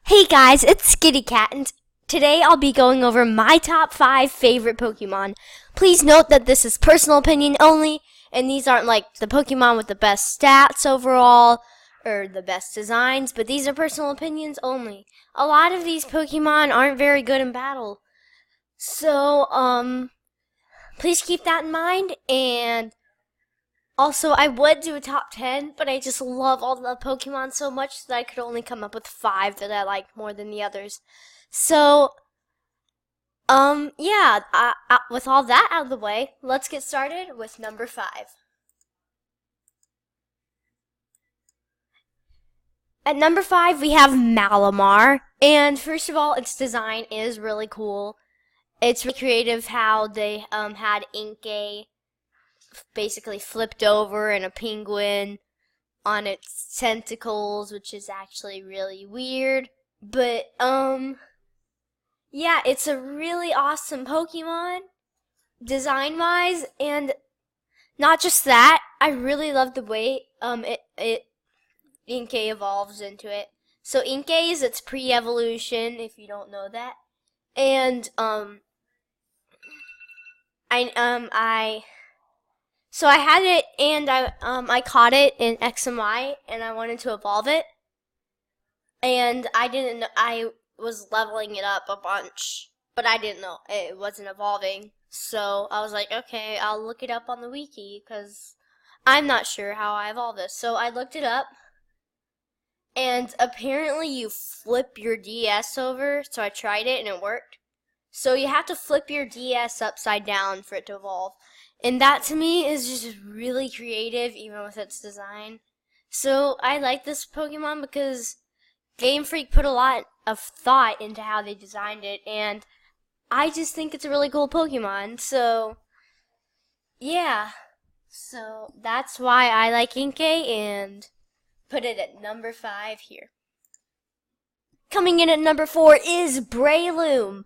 Hey guys, it's Skitti and today I'll be going over my top 5 favorite Pokemon. Please note that this is personal opinion only, and these aren't like the Pokemon with the best stats overall or the best designs, but these are personal opinions only. A lot of these Pokemon aren't very good in battle. So, please keep that in mind, and also, I would do a top 10, but I just love all the Pokemon so much that I could only come up with 5 that I liked more than the others. So, yeah, with all that out of the way, let's get started with number 5. At number 5, we have Malamar, and first of all, its design is really cool. It's really creative how they had Inkay basically flipped over and a penguin on its tentacles, which is actually really weird. But, yeah, it's a really awesome Pokemon, design-wise, and not just that, I really love the way, Inkay evolves into it. So Inkay is its pre-evolution, if you don't know that. And, so I had it, and I caught it in X and Y, and I wanted to evolve it. And I was leveling it up a bunch, but I didn't know it wasn't evolving. So I was like, okay, I'll look it up on the wiki, because I'm not sure how I evolved this. So I looked it up, and apparently you flip your DS over, so I tried it, and it worked. So you have to flip your DS upside down for it to evolve. And that to me is just really creative, even with its design. So I like this Pokemon because Game Freak put a lot of thought into how they designed it, and I just think it's a really cool Pokemon. So, yeah. So that's why I like Inkay and put it at number 5 here. Coming in at number 4 is Breloom.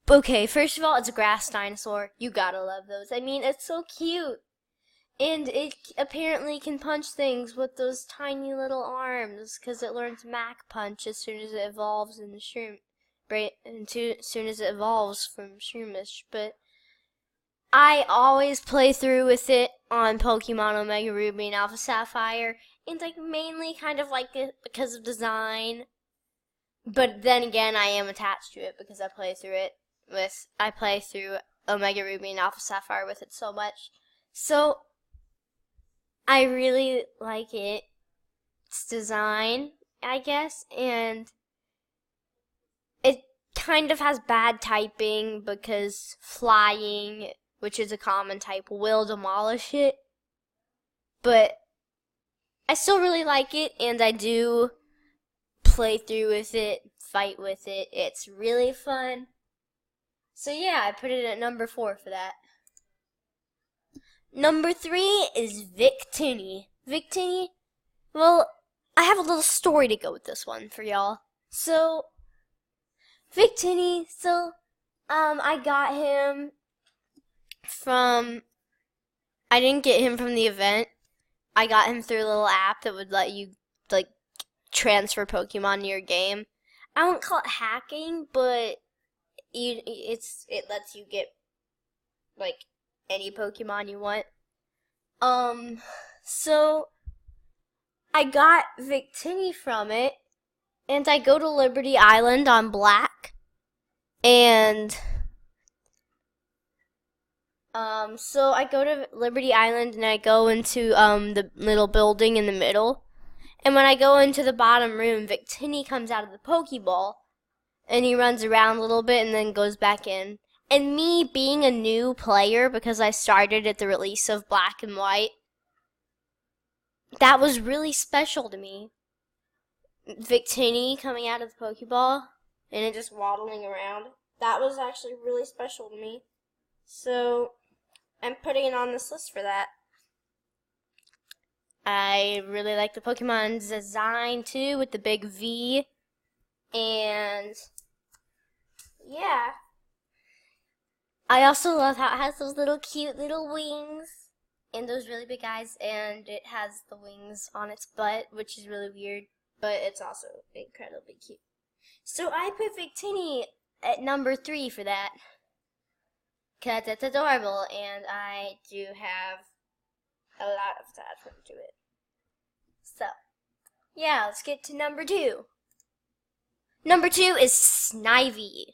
Okay, first of all, it's a grass dinosaur. You gotta love those. I mean, it's so cute. And it apparently can punch things with those tiny little arms, because it learns Mach Punch as soon as it evolves into Shroom, as soon as it evolves from Shroomish. But I always play through with it on Pokemon Omega Ruby and Alpha Sapphire, and I mainly kind of like it because of design. But then again, I am attached to it because I play through Omega Ruby and Alpha Sapphire with it so much. So I really like its design, I guess, and it kind of has bad typing because flying, which is a common type, will demolish it. But I still really like it, and I do play through with it, fight with it. It's really fun. So yeah, I put it at number 4 for that. Number 3 is Victini. Victini, well, I have a little story to go with this one for y'all. So, Victini, I got him I didn't get him from the event. I got him through a little app that would let you, like, transfer Pokemon to your game. I won't call it hacking, but it lets you get, like, any Pokemon you want. So I got Victini from it, and I go to Liberty Island on Black, and so I go to Liberty Island and I go into the little building in the middle, and when I go into the bottom room, Victini comes out of the Pokeball, and he runs around a little bit and then goes back in. And me being a new player, because I started at the release of Black and White, that was really special to me. Victini coming out of the Pokeball and it just waddling around. That was actually really special to me. So I'm putting it on this list for that. I really like the Pokemon's design too, with the big V. And yeah. I also love how it has those little cute little wings and those really big eyes, and it has the wings on its butt, which is really weird, but it's also incredibly cute. So I put Victini at number 3 for that. Because it's adorable, and I do have a lot of attachment to it. So, yeah, let's get to number 2. Number 2 is Snivy.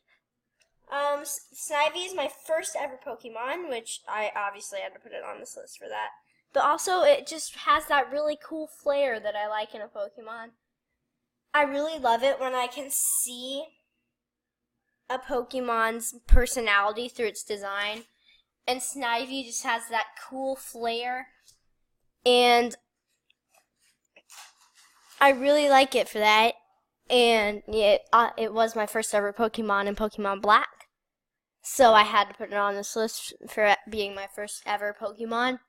Snivy is my first ever Pokemon, which I obviously had to put it on this list for that. But also, it just has that really cool flair that I like in a Pokemon. I really love it when I can see a Pokemon's personality through its design. And Snivy just has that cool flair. And I really like it for that. And it was my first ever Pokemon in Pokemon Black. So I had to put it on this list for it being my first ever Pokemon.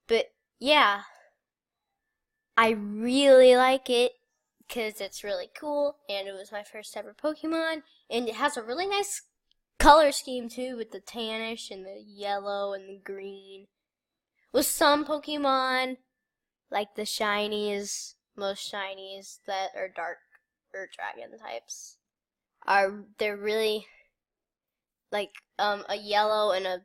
But yeah, I really like it because it's really cool. And it was my first ever Pokemon. And it has a really nice color scheme too, with the tannish and the yellow and the green. With some Pokemon, like the shinies, most shinies that are dark or dragon types, they're really like a yellow and a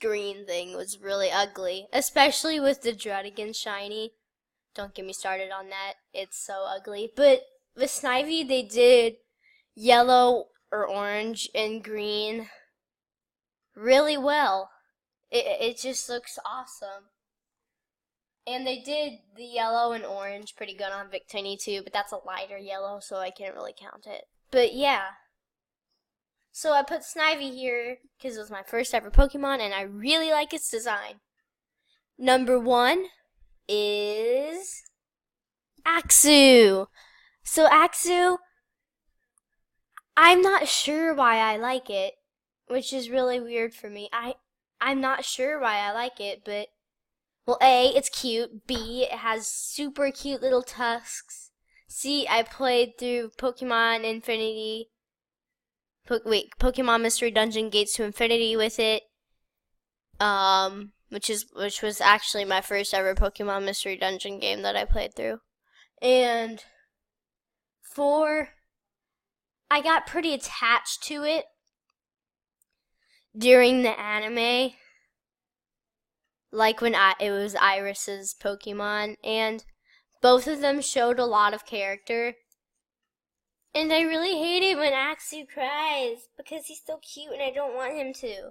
green thing was really ugly, especially with the Druddigon shiny. Don't get me started on that. It's so ugly. But with Snivy, they did yellow or orange and green really well. It just looks awesome. And they did the yellow and orange pretty good on Victini too, but that's a lighter yellow, so I can't really count it. But yeah. So I put Snivy here because it was my first ever Pokemon, and I really like its design. Number 1 is Axew. So Axew, I'm not sure why I like it, which is really weird for me. I'm not sure why I like it, but, well, A, it's cute. B, it has super cute little tusks. C, I played through Pokemon Infinity. Pokemon Mystery Dungeon Gates to Infinity with it. Which was actually my first ever Pokemon Mystery Dungeon game that I played through. And 4, I got pretty attached to it during the anime, like when it was Iris's Pokemon, and both of them showed a lot of character. And I really hate it when Axew cries because he's so cute and I don't want him to.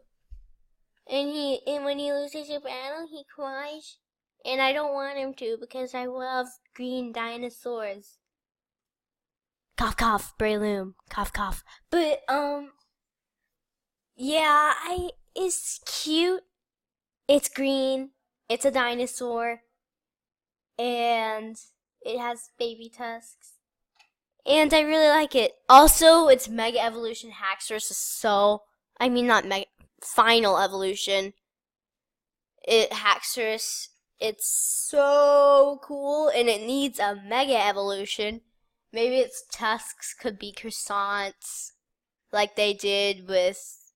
And when he loses a battle, he cries, and I don't want him to because I love green dinosaurs. Cough cough, Breloom. Cough cough. But yeah, it's cute. It's green. It's a dinosaur, and it has baby tusks. And I really like it. Also, its Mega Evolution Haxorus is not Mega, Final Evolution. Haxorus, it's so cool, and it needs a Mega Evolution. Maybe its tusks could be croissants, like they did with,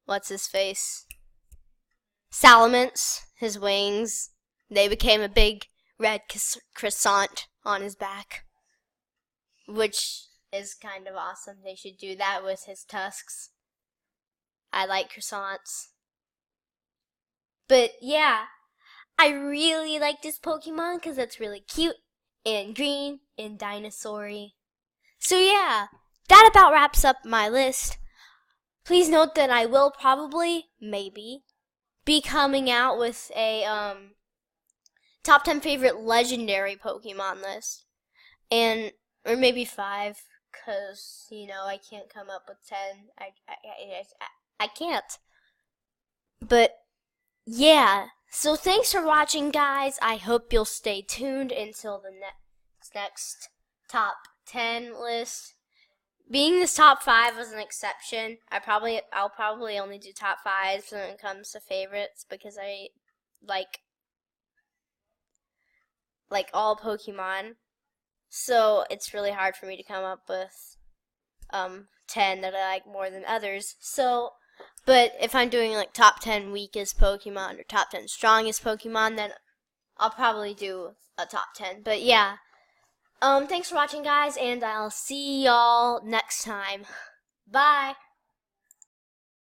what's his face? Salamence, his wings. They became a big red croissant on his back, which is kind of awesome. They should do that with his tusks. I like croissants. But yeah, I really like this Pokemon because it's really cute and green and dinosaur-y. So yeah, that about wraps up my list. Please note that I will probably, maybe, be coming out with a top 10 favorite legendary Pokemon list. Or maybe 5, because, I can't come up with 10. I can't. But, yeah. So thanks for watching, guys. I hope you'll stay tuned until the next top 10 list. Being this top 5 was an exception. I'll probably only do top 5s when it comes to favorites, because I like all Pokemon. So it's really hard for me to come up with 10 that I like more than others. But if I'm doing like top 10 weakest Pokemon or top 10 strongest Pokemon, then I'll probably do a top 10. But yeah, Thanks for watching, guys, and I'll see y'all next time. Bye.